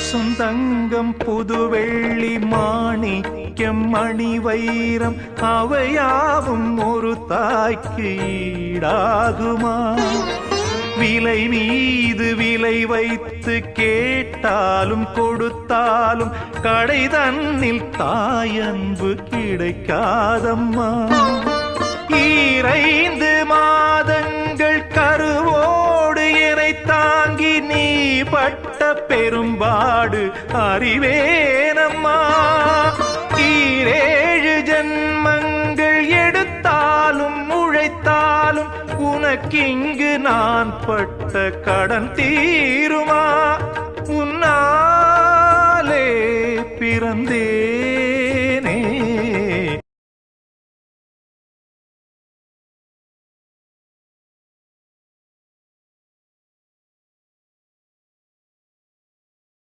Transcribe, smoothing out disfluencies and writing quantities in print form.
பசுந்தங்கம் புதுவெள்ளி மாணிக்கம் மணி வைரம் அவையாவும் ஒரு தாய்க்கு ஈடாகுமா? விலை மீது விலை வைத்து கேட்டாலும் கொடுத்தாலும் கடை தன்னில் தாயன்பு கிடைக்காதம்மா. 2 மாதங்கள் கருவோடு என்னை தாங்கி நீ பட்ட பெரும்பாடு அறிவேனம்மா. 7 ஜன்மங்கள் எடுத்தாலும் உழைத்தாலும் உனக்கிங்கு நான் பட்ட கடன் தீருமா? உன்னாலே பிறந்தே